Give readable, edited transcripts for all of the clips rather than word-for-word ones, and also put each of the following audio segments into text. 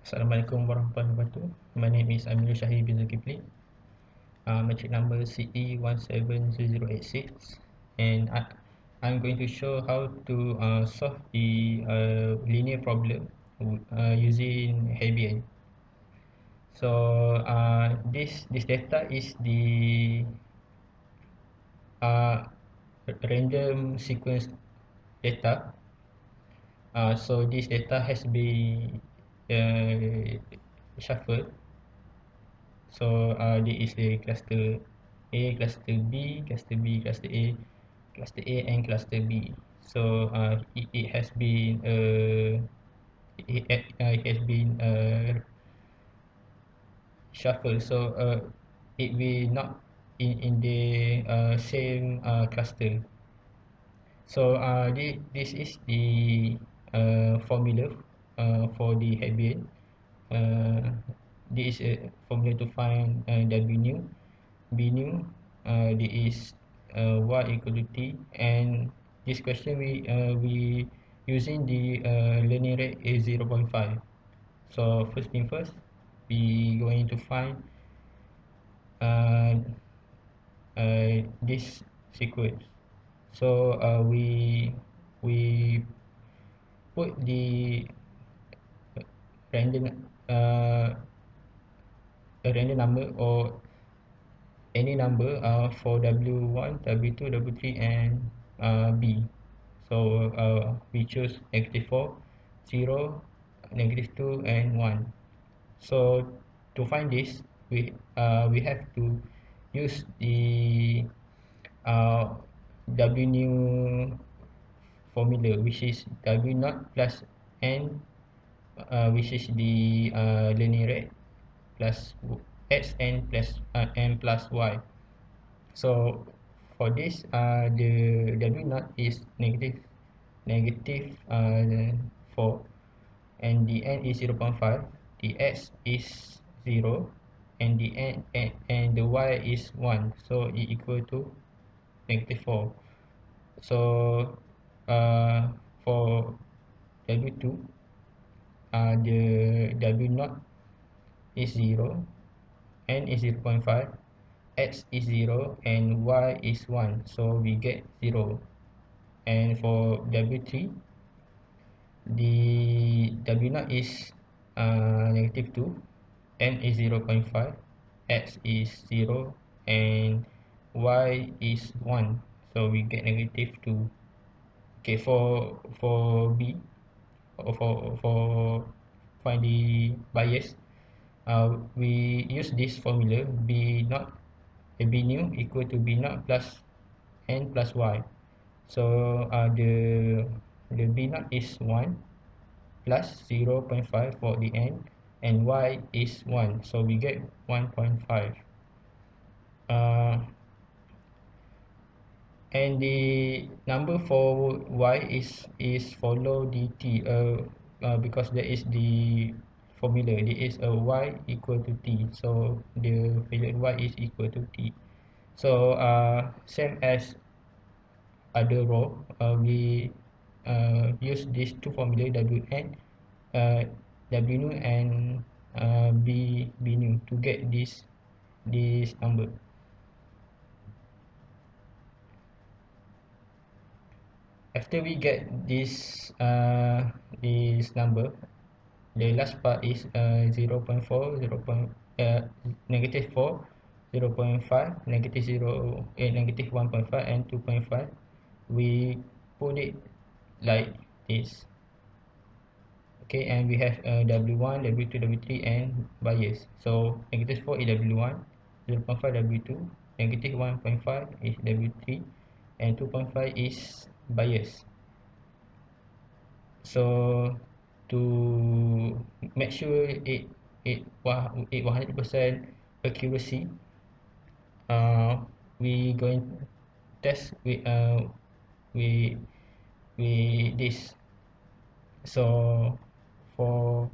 Assalamualaikum warahmatullahi wabarakatuh. My name is AMIRUL bin ZULKEPLI. Metric number CE170086, and I'm going to show how to solve the linear problem using HEBBIAN. So this data is the random sequence data. So this data has been shuffled. So this is the cluster A, cluster B, cluster B, cluster A, and cluster B. So it has been shuffled. So it will not in the same cluster. So this is the formula for the HEBBIAN. This is a formula to find W new, B new. This is Y equal to T, and this question we using the linear rate is 0.5. So first thing first, we going to find this sequence. So we put the random a random number or any number for W1, W2, W3 and B. So we choose -4, 0, -2 and 1. So to find this, we have to use the W new formula, which is W naught plus N, which is the linear rate, plus x n plus n plus y. So for this, the W naught is negative 4, and the n is 0.5, the x is 0, and the n and the y is 1, so it equal to -4. So for W2, the W naught is 0, n is 0.5, x is 0 and y is 1, so we get 0. And for W3, the W naught is -2, n is 0.5, x is 0 and y is 1, so we get -2. Okay, for B, or for find the bias, we use this formula B naught, B new equal to B naught plus n plus y. So the B naught is 1 plus 0.5 for the n, and y is 1, so we get 1.5. And the number for y is follow dt, because there is the formula, there is a y equal to t, so the value y is equal to t. So same as other row, we use these two formula, wn, w new and b new, to get this number. After we get this number, the last part is 0.4, -4, 0.5, -1.5 and 2.5. We put it like this. Okay, and we have W1, W2, W3 and bias. So -4 is W1, 0.5 W2, -1.5 is W3, and 2.5 is bias. So to make sure it 100% accuracy, we going test with this. So for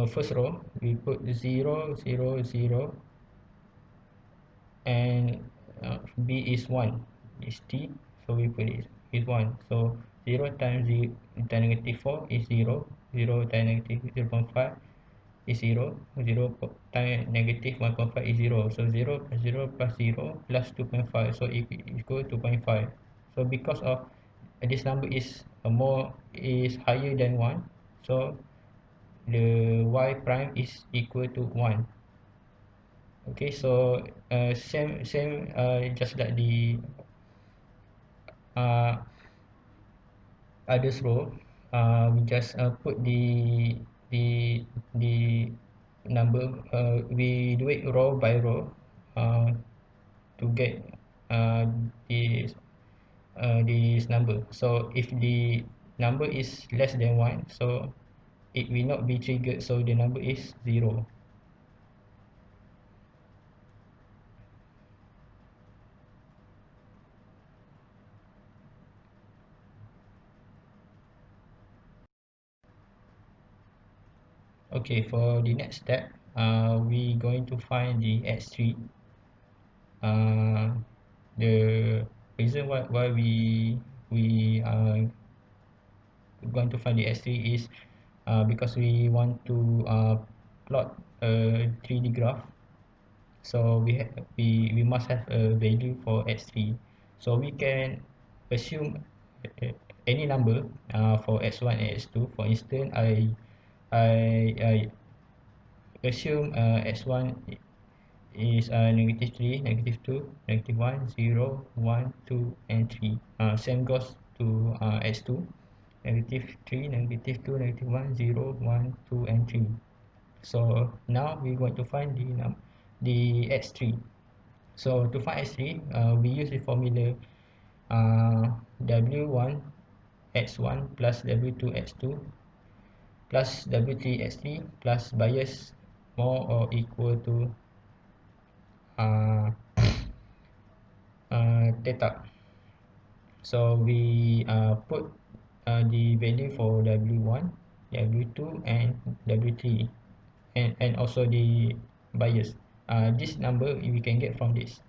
first row, we put 0, 0, 0, and B is 1, is T, so we put it is 1. So 0 times -4 is 0, 0 times negative 0.5 is 0. 0 times negative 1.5 is 0. So 0 plus 0 plus 0 plus 2.5. So it equal 2.5. So because of this number is higher than 1, so the y prime is equal to 1. Okay, so same just like the uh, others row, we just put the the number, we do it row by row uh, to get uh, this this number. So if the number is less than 1, so it will not be triggered, so the number is 0. Okay, for the next step, we going to find the x3. The reason why we are going to find the x3 is because we want to plot a 3D graph. So we must have a value for x3. So we can assume uh, any number for x1 and x2. For instance, I assume x1 is negative 3, negative 2, negative 1, 0, 1, 2, and 3. Same goes to x2, negative 3, negative 2, negative 1, 0, 1, 2, and 3. So now we're going to find the x3. So to find x3, we use the formula w1 x1 plus w2 x2 plus w3 x3 plus bias more or equal to uh, theta. So we put the value for w1, w2, and w3, and also the bias. This number we can get from this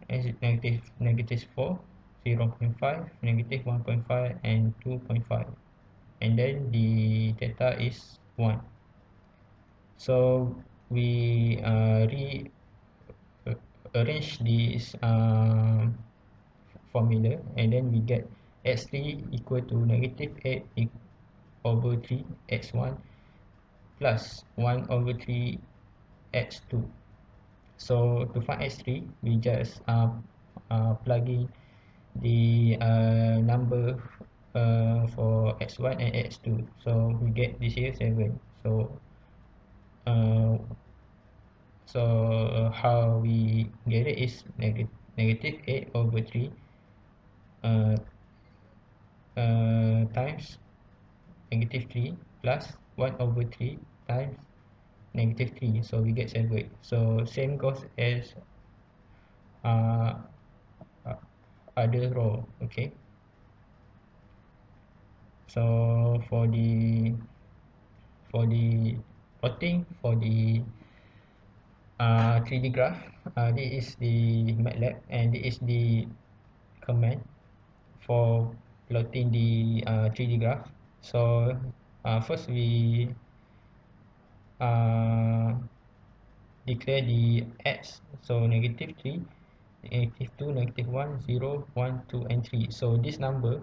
as negative 4, 0.5, negative 1.5, and 2.5, and then the theta is 1. So we arrange this formula, and then we get x3 equal to negative 8 over 3 x1 plus 1 over 3 x2. So to find x3, we just plug in the number for x1 and x2. So we get this here 7. Uh, how we get it is negative 8 over 3 uh, times negative 3 plus 1 over 3 times negative 3. So we get 7. So same goes as uh, other row. Okay, so for the plotting for the 3D graph, this is the MATLAB, and this is the command for plotting the 3D graph. So first we declare the x, so negative 3, negative 2, negative 1, 0, 1, 2, and 3. So this number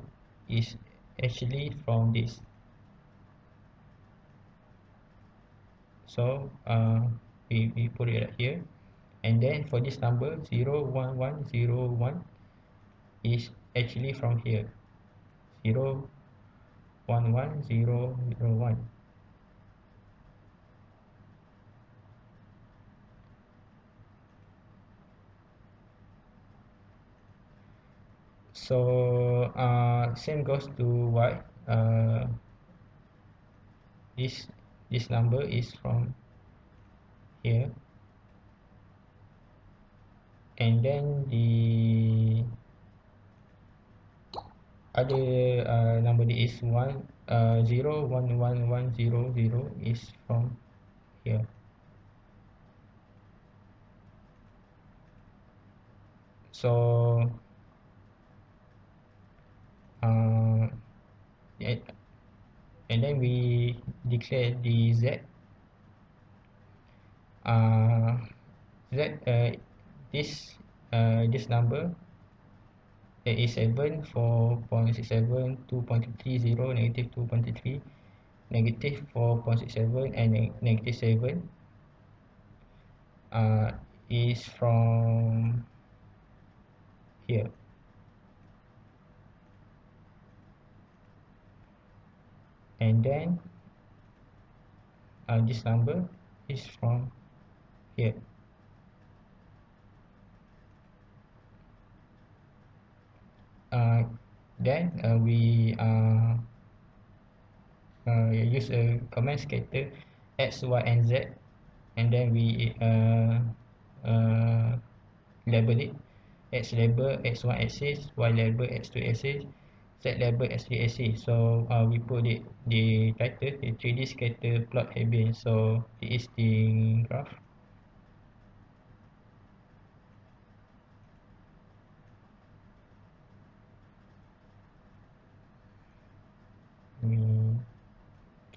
is actually from this. So we put it right here, and then for this number 0, 1, 1, 0, 1 is actually from here, 0, 1, 1, 0, 0, 1. So same goes to y. This number is from here, and then the other number is 0, 1, 1, 1, 0, 0 is from here. So and then we declare the Z. Z this number that is 7, 4.67, 2.30, negative 2.33, negative 4.67, and negative 7 is from here, and then this number is from here. Then we use a command scatter x, y, and z, and then we label it. X label x1 axis, y label x2 axis, z label x3 axis. So we put it the title, the 3D scatter plot HEBBIAN. So it is the graph.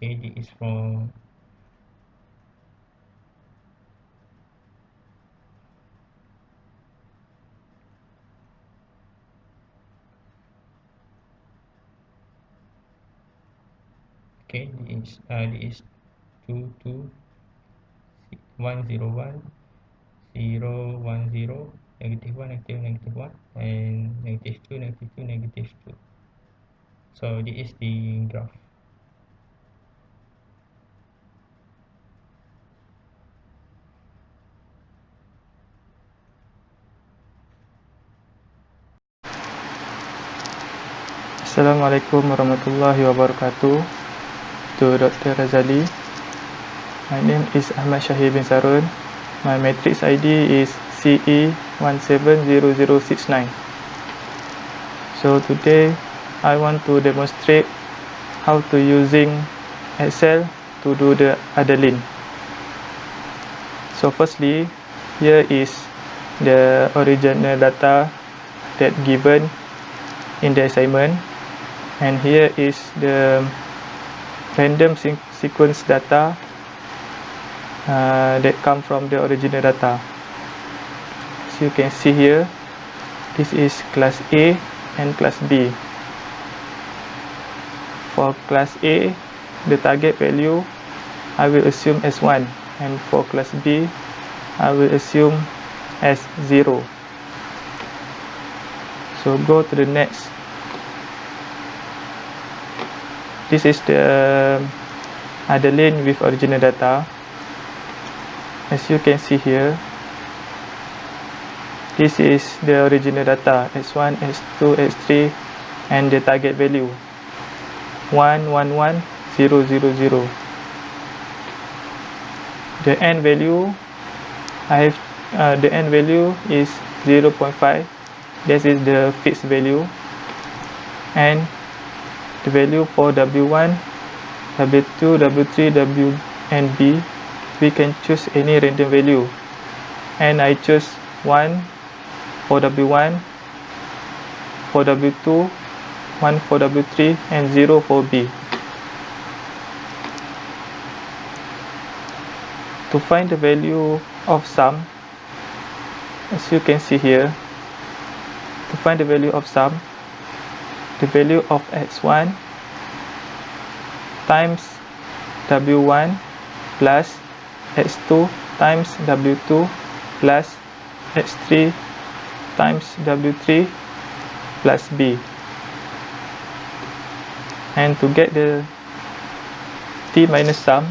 Okay, this is from this is 22101 010, negative 1, negative, negative 1, and negative 2, negative 2, negative 2. So this is the graph. Assalamualaikum warahmatullahi wabarakatuh. To Dr. Razali. My name is AHMAD SYAHIR bin SARUN. My matrix ID is CE170069. So today I want to demonstrate how to using Excel to do the ADALINE. So firstly, here is the original data that given in the assignment, and here is the random sequence data that come from the original data. So you can see here, this is class A and class B. For class A, the target value I will assume as 1, and for class B, I will assume as 0. So go to the next. This is the ADALINE with original data. As you can see here, this is the original data, x1, x2, x3, and the target value 111 000. The end value, the end value is 0.5. This is the fixed value, and the value for W1, W2, W3, W and B, we can choose any random value, and I choose 1 for W1, for W2, 1 for W3, and 0 for B. To find the value of sum, as you can see here, to find the value of sum, the value of x1 times W1 plus x2 times W2 plus x3 times W3 plus B. And to get the T minus sum,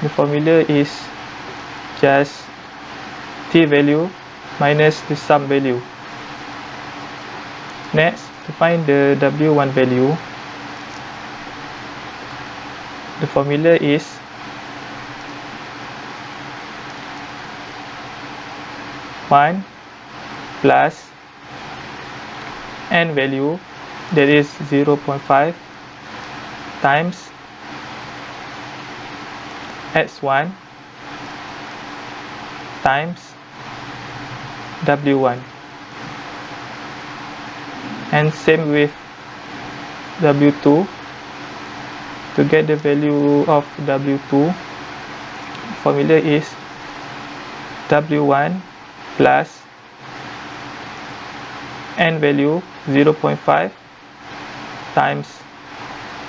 the formula is just T value minus the sum value. Next, to find the W1 value, the formula is one plus n value, that is 0.5, times x1 times W1, and same with W2, To get the value of W2, formula is W1 plus n value 0.5 times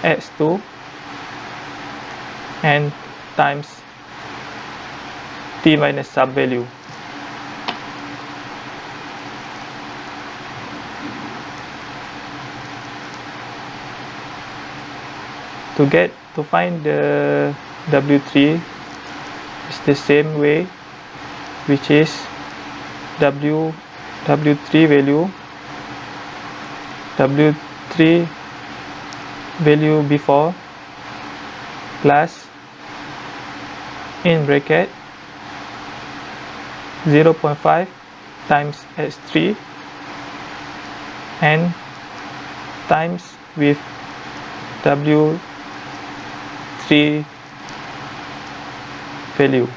x2 and times t minus sub value. To find the W3 is the same way, which is W3 value before plus in bracket 0.5 times x3 and times with W3 value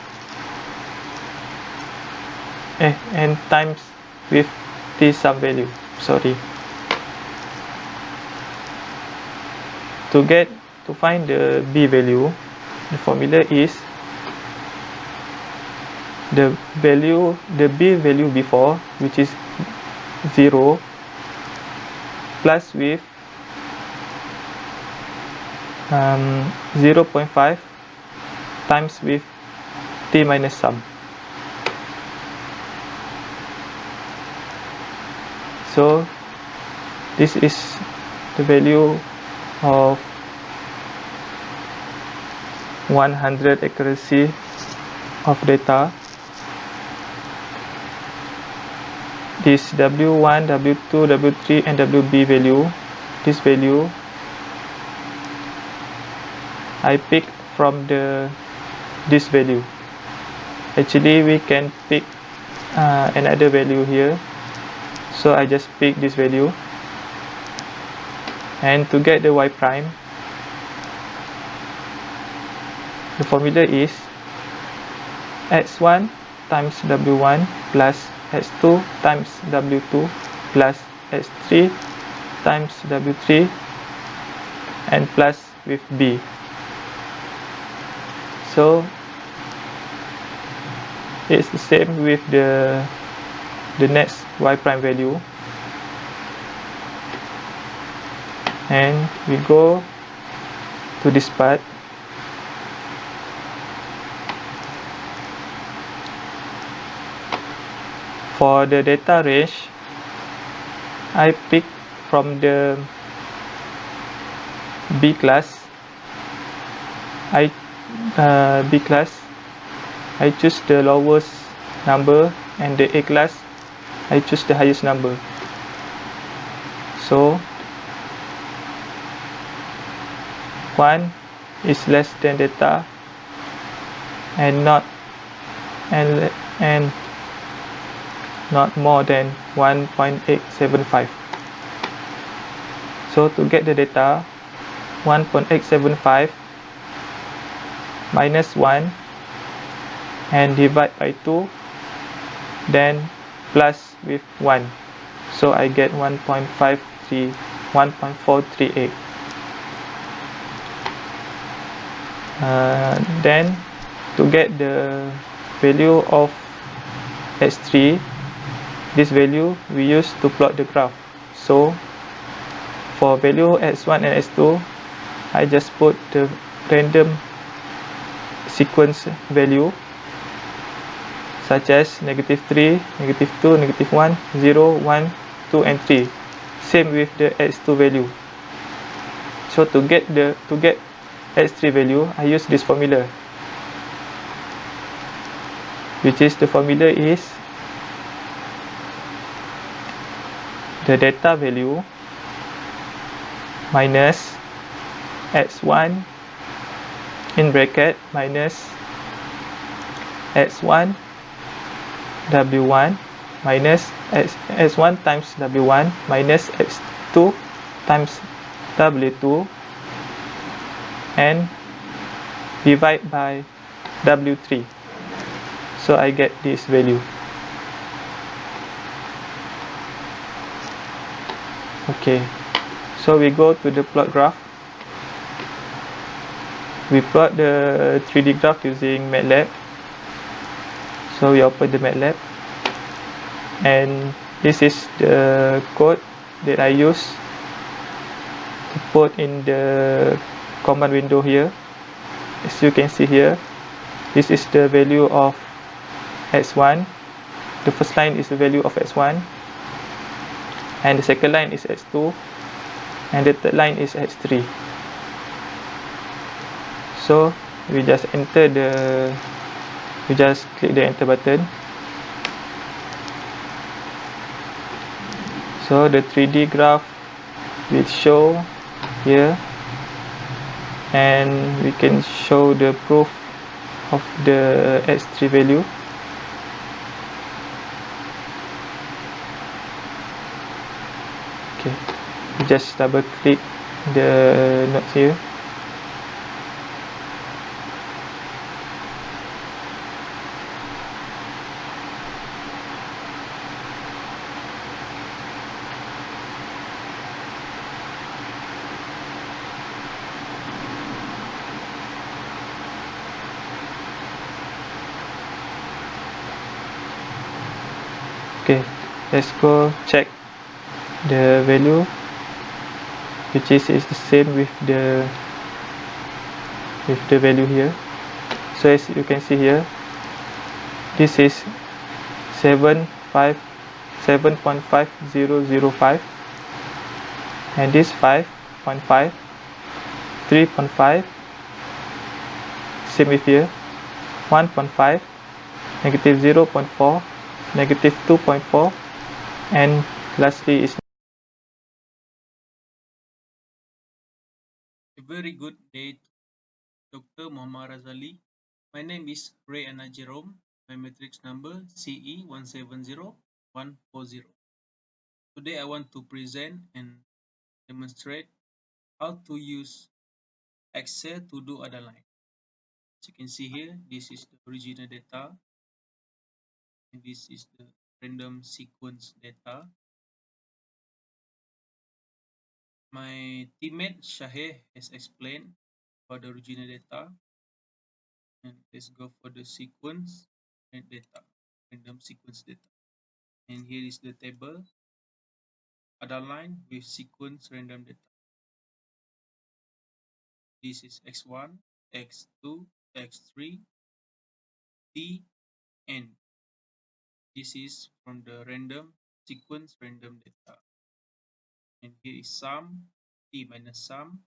and times with t sub value. To find the B value, the formula is the B value before, which is 0, plus with 0.5 times with t minus sub. So this is the value of 100 accuracy of data. This W1, W2, W3 and WB value, this value I pick from this value. Actually we can pick another value here, so I just pick this value. And to get the y prime, the formula is x1 times w1 plus x2 times w2 plus x3 times w3 and plus with b. So it's the same with the next y prime value. And we go to this part. For the data range, I pick from the B class. I choose the lowest number, and the A class I choose the highest number. So 1 is less than data and not more than 1.875. So to get the data, 1.875 minus 1 and divide by 2, then plus with 1. So I get 1.438. Then to get the value of x3, this value we use to plot the graph. So for value x1 and x2, I just put the random sequence value such as -3, -2, -1, 0, 1, 2 and 3. Same with the x2 value. So to get x3 value, I use this formula, which is the formula is the data value minus x1 in bracket minus x1 w1 minus x1 times w1 minus x2 times w2 and divide by w3. So I get this value. Okay, so we go to the plot graph. We plot the 3D graph using MATLAB. So we open the MATLAB, and this is the code that I use to put in the command window here. As you can see here, this is the value of x1. The first line is the value of x1, and the second line is x2, and the third line is x3. So we just click the enter button. So the 3D graph will show here, and we can show the proof of the x3 value. Okay, we just double click the nodes here. Okay, let's go check the value, which is the same with the value here. So as you can see here, this is 7.5005, and this 5.5, 3.5, same with here, 1.5, negative 0.4, negative 2.4, and lastly is. A very good day, Dr. Muhammad Razali. My name is Rayana Jerome. My matrix number CE170140. Today I want to present and demonstrate how to use Excel to do ADALINE. As you can see here, this is the original data, and this is the random sequence data. My teammate SYAHIR has explained about the original data, and let's go for the sequence and data, random sequence data. And here is the table ADALINE with sequence random data. This is x1, x2, x3, t, n. This is from the random sequence random data. And here is sum, t minus sum.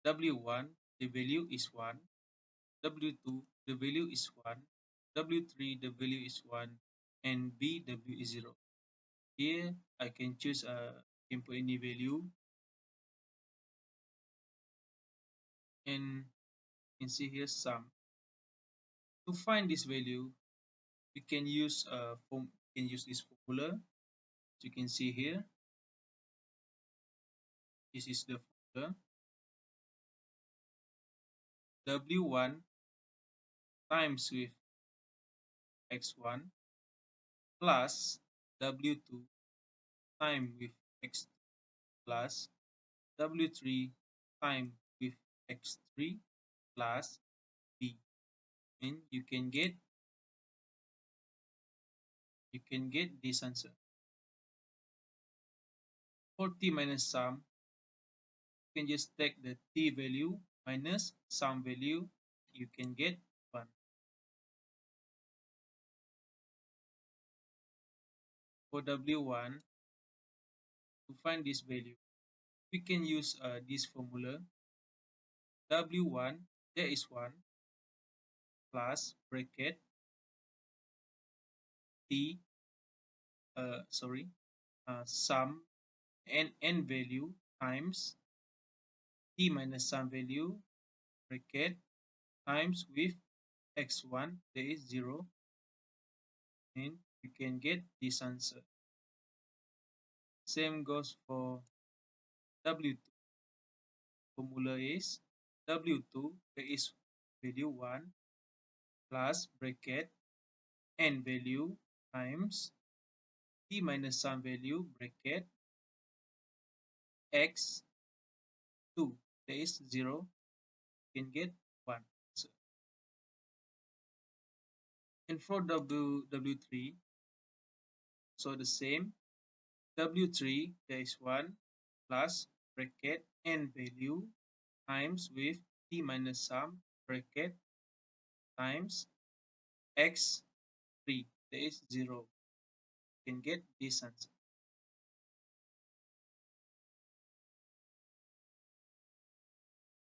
W1, the value is 1. W2, the value is 1. W3, the value is 1. And BW is 0. Here I can choose input any value. And you can see here sum. To find this value, we can use this formula. As you can see here, this is the formula. W1 times with x1 plus W2 times with x2 plus W3 times with x3 plus B. And you can get this answer. For t minus sum, you can just take the t value minus sum value. You can get 1. For W1, to find this value, we can use this formula. W1, there is 1 plus bracket t sum n value times t minus sum value bracket times with x1, there is 0, and you can get this answer. Same goes for W2. Formula is W2, there is value 1 plus bracket n value times t minus sum value bracket x2, there is 0, you can get 1. And for W3, so the same, W3 there is 1 plus bracket n value times with t minus sum bracket times x3, there is 0. You can get this answer.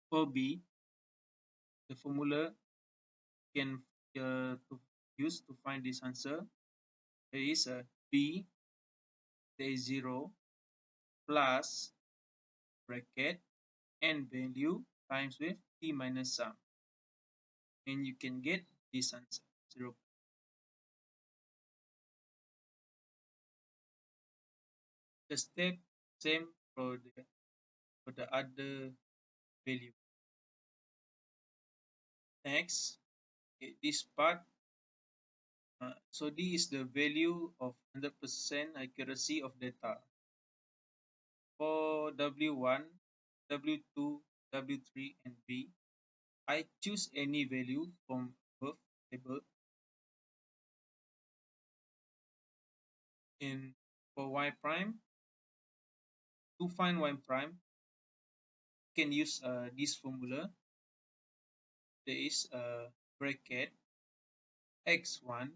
For B, the formula can to use to find this answer, there is a B, there is 0 plus bracket n value times with t minus sum, and you can get this answer 0. The step same for the other value. Next, okay, this part. So this is the value of 100% accuracy of data. For W1, W2, W3, and B, I choose any value from above table. And for Y prime, to find Y prime, you can use this formula. There is a bracket x1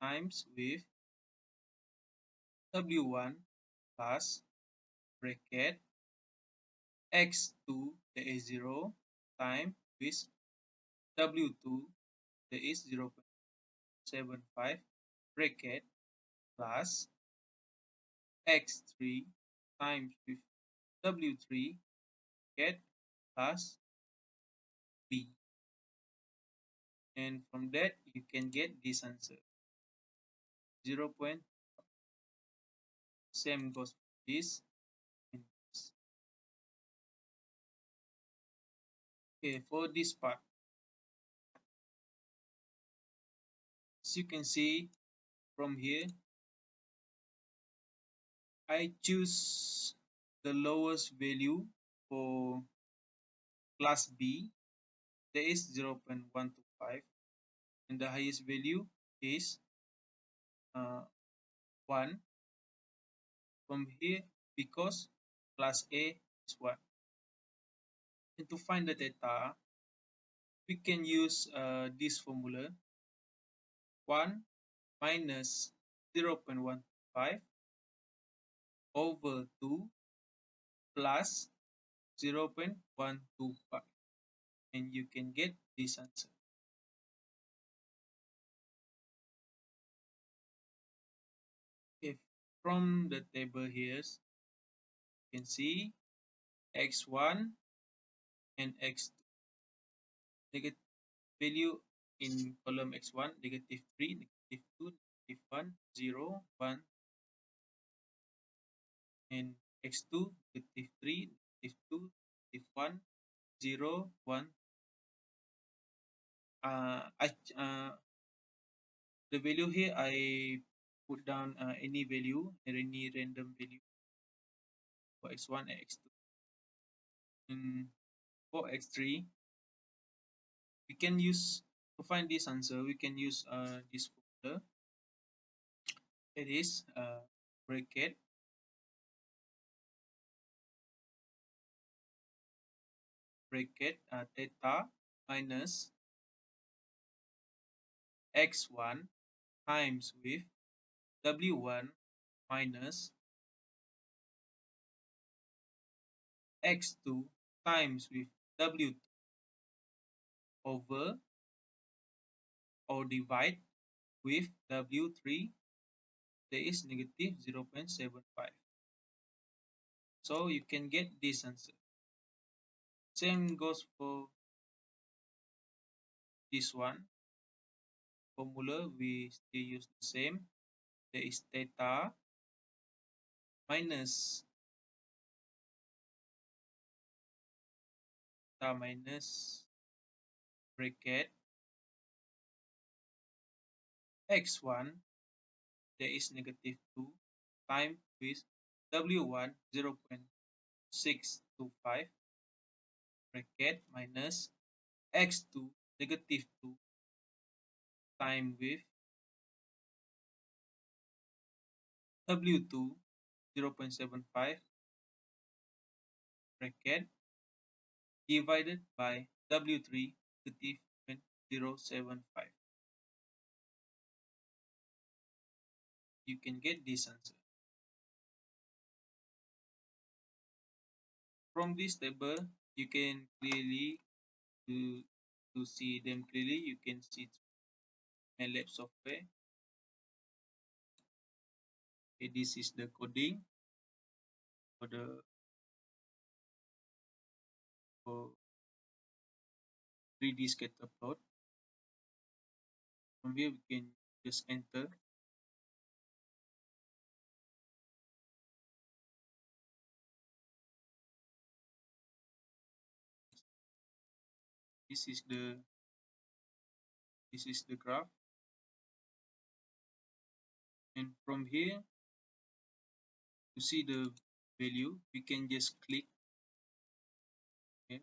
times with W1 plus bracket x2, there is 0 times with W2, there is 0.75 bracket plus x3 times with W3 bracket plus B. And from that, you can get this answer 0. Same goes for this and this. Okay, for this part, as you can see from here, I choose the lowest value for class B, there is 0.125, and the highest value is 1 from here, because class A is 1. And to find the data, we can use this formula, 1 minus 0.125 over 2 plus 0.125, and you can get this answer. Okay, from the table here, you can see x1 and x2. Negative value in column x1, -3, -2, -1, 0, 1, and x2, -3, -2, -1, 0, 1. The value here, I put down any value, any random value for x1 and x2. And for x3, we can use, to find this answer, we can use this formula. It is bracket theta minus x1 times with w1 minus x2 times with w2 over or divide with w3, there is negative 0.75. So you can get this answer. Same goes for this one. Formula, we still use the same. There is theta minus bracket x1, there is negative 2 times with w1 0.625 bracket minus x2 -2 time with w2 0.75 bracket divided by w3 -0.075. You can get this answer. From this table, you can clearly to see them clearly. You can see MATLAB software. Okay, this is the coding for the 3D scatter plot. From here, we can just enter. This is the graph, and from here to see the value, we can just click here.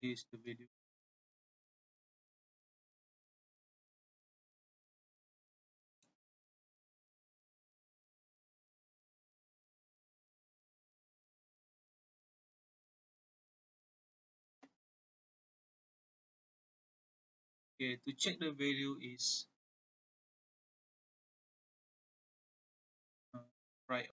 Here is the value. Okay, to check the value is right